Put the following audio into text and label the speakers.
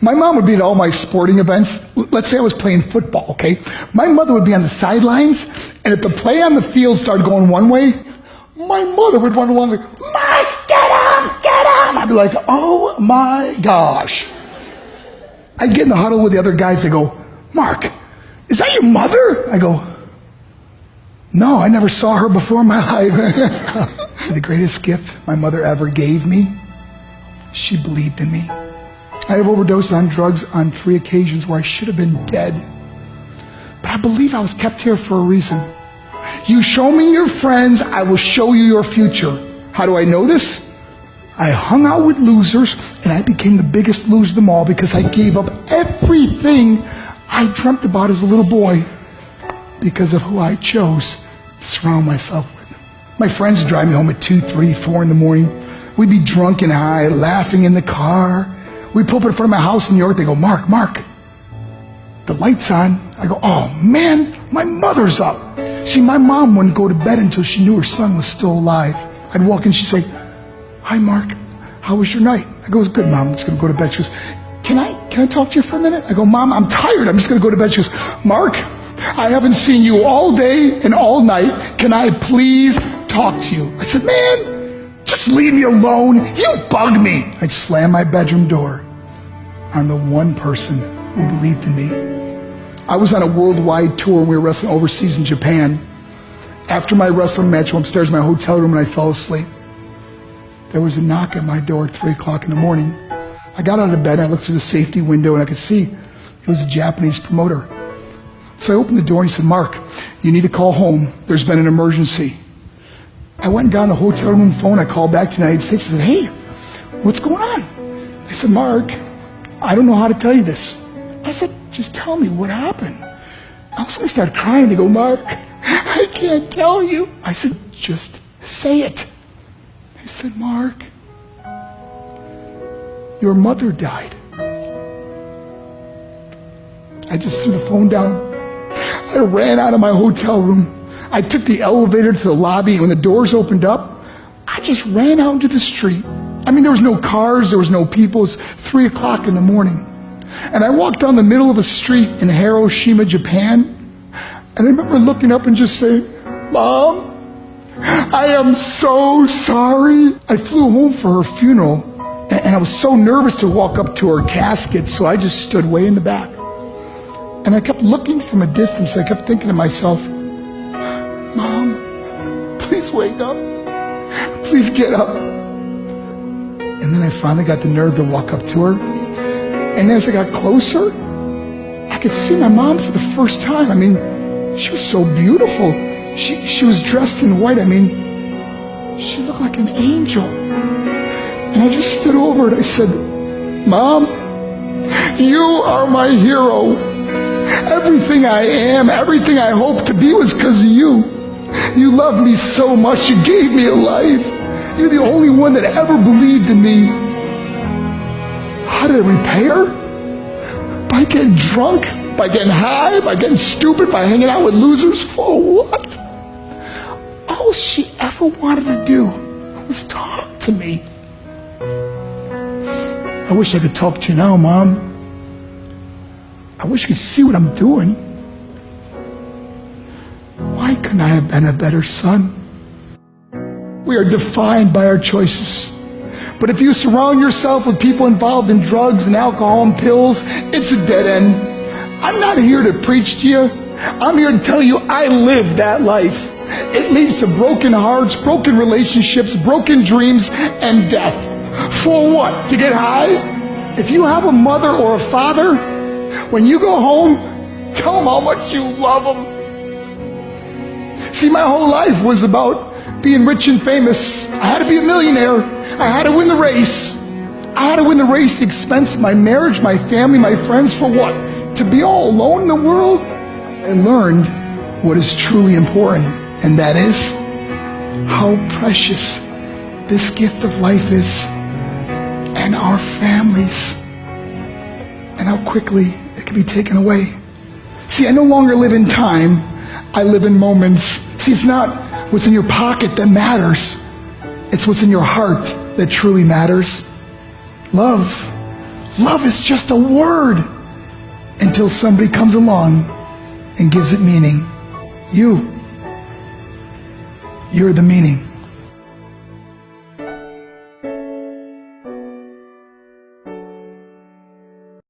Speaker 1: My mom would be at all my sporting events. Let's say I was playing football, okay? My mother would be on the sidelines, and if the play on the field started going one way, my mother would run along like, Mike, get him, get him! I'd be like, oh my gosh. I'd get in the huddle with the other guys. They go, Mark, is that your mother? I go, no, I never saw her before in my life. See, the greatest gift my mother ever gave me, she believed in me. I have overdosed on drugs on 3 occasions where I should have been dead. But I believe I was kept here for a reason. You show me your friends, I will show you your future. How do I know this? I hung out with losers, and I became the biggest loser of them all because I gave up everything I dreamt about as a little boy because of who I chose to surround myself with. My friends would drive me home at 2, 3, 4 in the morning. We'd be drunk and high, laughing in the car. We'd pull up in front of my house in New York. They go, Mark, the light's on. I go, oh man, my mother's up. See, my mom wouldn't go to bed until she knew her son was still alive. I'd walk in, she'd say, hi Mark, how was your night? I go, it was good, Mom, I'm just gonna go to bed. She goes, can I talk to you for a minute? I go, Mom, I'm tired, I'm just gonna go to bed. She goes, Mark, I haven't seen you all day and all night. Can I please talk to you? I said, man, just leave me alone. You bug me. I'd slam my bedroom door on the one person who believed in me. I was on a worldwide tour and we were wrestling overseas in Japan. After my wrestling match, I went upstairs in my hotel room and I fell asleep. There was a knock at my door at 3 o'clock in the morning. I got out of bed and I looked through the safety window and I could see it was a Japanese promoter. So I opened the door and he said, Mark, you need to call home. There's been an emergency. I went and got on the hotel room phone. I called back to the United States. I said, hey, what's going on? They said, Mark, I don't know how to tell you this. I said, just tell me what happened. All of a sudden I started crying. They go, Mark, I can't tell you. I said, just say it. They said, Mark, your mother died. I just threw the phone down. I ran out of my hotel room. I took the elevator to the lobby, and when the doors opened up, I just ran out into the street. I mean, there was no cars, there was no people. It was 3 o'clock in the morning. And I walked down the middle of a street in Hiroshima, Japan, and I remember looking up and just saying, Mom, I am so sorry. I flew home for her funeral, and I was so nervous to walk up to her casket, so I just stood way in the back. And I kept looking from a distance. I kept thinking to myself, Mom, please wake up. Please get up. And then I finally got the nerve to walk up to her. And as I got closer, I could see my mom for the first time. I mean, she was so beautiful. She was dressed in white. I mean, she looked like an angel. And I just stood over her and I said, Mom, you are my hero. Everything I am, everything I hope to be was because of you. You loved me so much, you gave me a life. You're the only one that ever believed in me. How did I repay her? By getting drunk, by getting high, by getting stupid, by hanging out with losers? For what? All she ever wanted to do was talk to me. I wish I could talk to you now, Mom. I wish you could see what I'm doing. Why couldn't I have been a better son? We are defined by our choices. But if you surround yourself with people involved in drugs and alcohol and pills, it's a dead end. I'm not here to preach to you. I'm here to tell you I lived that life. It leads to broken hearts, broken relationships, broken dreams, and death. For what? To get high? If you have a mother or a father, when you go home, tell them how much you love them. See, my whole life was about being rich and famous. I had to be a millionaire. I had to win the race. I had to win the race at the expense of my marriage, my family, my friends. For what? To be all alone in the world? I learned what is truly important, and that is how precious this gift of life is, and our families, and how quickly it can be taken away. See, I no longer live in time. I live in moments. See, it's not what's in your pocket that matters. It's what's in your heart that truly matters. Love Love is just a word until somebody comes along and gives it meaning. You're the meaning.